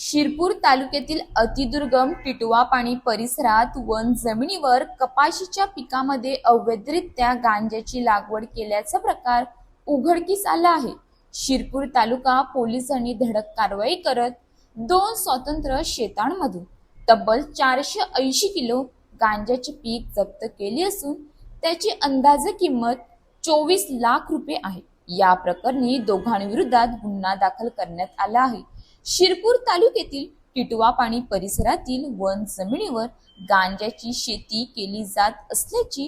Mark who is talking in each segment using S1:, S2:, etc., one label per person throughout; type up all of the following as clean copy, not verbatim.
S1: शिरपूर तालुक्यातील अतिदुर्गम टिटवा पाणी परिसरात वन जमिनीवर कपाशीच्या पिकामध्ये अवैधरित्या गांजाची लागवड केल्याचा प्रकार उघडकीस आला आहे। शिरपूर तालुका पोलिसांनी धडक कारवाई करत 2 स्वतंत्र शेतांमधून तब्बल 480 किलो गांजाचे पीक जप्त केले असून त्याची अंदाजे किंमत 24 लाख रुपये आहे। या प्रकरणी दोघांविरोधात गुन्हा दाखल करण्यात आला आहे। शिरपूर तालुक्यातील टिटवा पाणी परिसरातील वन जमिनीवर गांजाची शेती केली जात असल्याची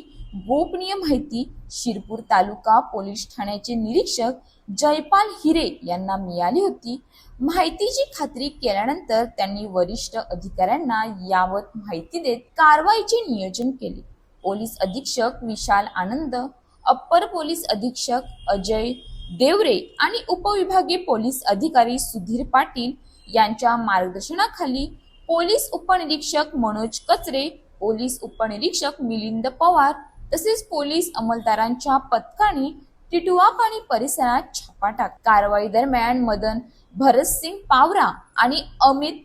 S1: गोपनीय माहिती शिरपूर तालुका पोलीस ठाण्याचे निरीक्षक जयपाल हिरे यांना मिळाली होती। माहितीची खात्री केल्यानंतर त्यांनी वरिष्ठ अधिकाऱ्यांना यावत माहिती देत कारवाईचे नियोजन केले। पोलीस अधीक्षक विशाल आनंद, अप्पर पोलीस अधीक्षक अजय देवरे आणि उपविभागीय पोलीस अधिकारी सुधीर पाटील यांच्या मार्गदर्शनाखाली पोलीस उपनिरीक्षक मनोज कचरे, पोलीस उपनिरीक्षक मिलिंद पवार तसेच पोलीस अंमलदारांच्या पथकाने टिटवा पाणी परिसरात छापा टाकला। कारवाई दरम्यान मदन भरतसिंग पावरा आणि अमित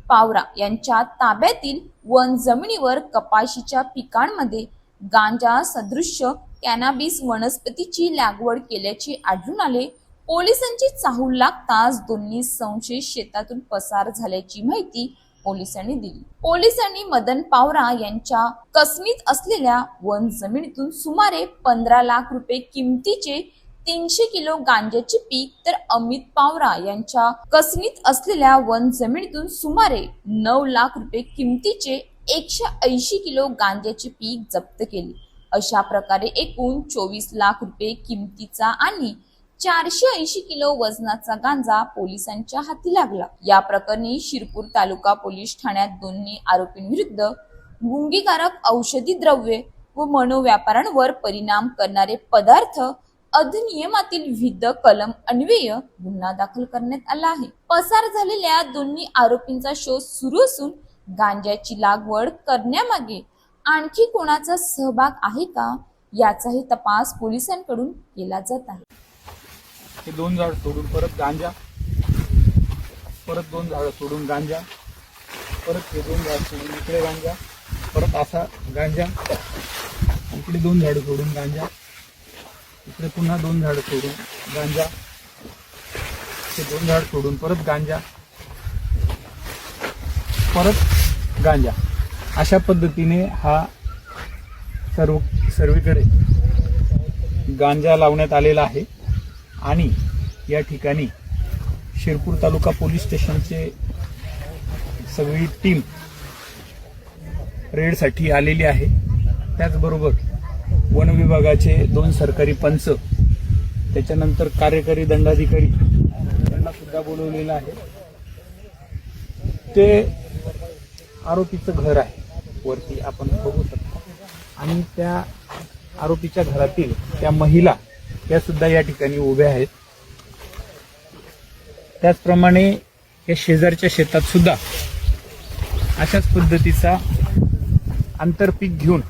S1: पावरा यांच्या ताब्यातील वन जमिनीवर कपाशीच्या पिकांमध्ये गांजा सदृश कॅनॅबिस वनस्पतीची लागवड केल्याचे आढळून आले। पोलिसांची चाहूल लागताच दोन्ही संशयित शेतातून पसार झाल्याची माहिती पोलिसांनी दिली। पोलिसांनी मदन पावरा यांच्या कसनीत असलेल्या वन जमिनीतून सुमारे 15 लाख रुपये किमतीचे 300 किलो गांजाचे पीक तर अमित पावरा यांच्या कसनीत असलेल्या वन जमिनीतून सुमारे 9 लाख रुपये किमतीचे 180 किलो गांजाचे पीक जप्त केले। अशा प्रकारे एकूण 24 लाख रुपये किमतीचा आणि 480 किलो वजनाचा गांजा पोलिसांच्या हाती लागला। या प्रकरणी शिरपूर तालुका पोलीस ठाण्यात दोन्ही आरोपींविरुद्ध गुन्हेगारक औषधी द्रव्ये व मनोव्यापारांवर परिणाम करणारे पदार्थ अधिनियमातील विविध कलम अन्वये गुन्हा दाखल करण्यात आला आहे। पसार झालेल्या दोन्ही आरोपींचा शोध सुरू असून गांजाची लागवड करण्यामागे आणखी कोणाचा सहभाग आहे का याचाही तपास पोलिसांकडून केला जात आहे।
S2: हे 2 झाड सोडून परत गांजा, परत 2 झाड सोडून गांजा, परत हे 2 झाड सोडून इकडे गांजा, परत असा गांजा, इकडे 2 झाड सोडून गांजा, इकडे पुन्हा 2 झाड सोडून गांजा, हे 2 झाड सोडून परत गांजा, परत गांजा, अशा पद्धतीने हा सर्वीकडे गांजा लावण्यात आलेला आहे। आणि या ठिकाणी शिरपूर तालुका पोलीस स्टेशनचे सगळी टीम रेडसाठी आलेली आहे। त्याचबरोबर वन विभागाचे 2 सरकारी पंच, त्याच्यानंतर कार्यकारी दंडाधिकारी यांना सुद्धा बोलवलेलं आहे। ते आरोपीचं घर आहे वरती आपण बघू शकतो आणि त्या आरोपीच्या घरातील त्या महिला त्या सुद्धा या ठिकाणी उभ्या आहेत। त्याचप्रमाणे या शेजारच्या शेतात सुद्धा अशाच पद्धतीचा आंतरपीक घेऊन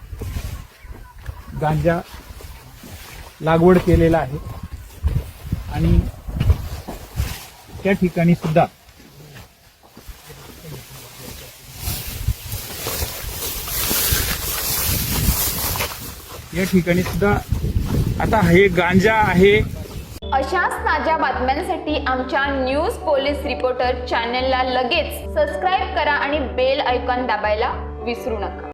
S2: गांजा लागवड केलेला आहे आणि त्या ठिकाणी सुद्धा आता हे गांजा आहे।
S1: अशाच ताज्या बातम्यांसाठी आमच्या न्यूज पोलीस रिपोर्टर चॅनलला लगेच सबस्क्राईब करा आणि बेल आयकॉन दाबायला विसरू नका।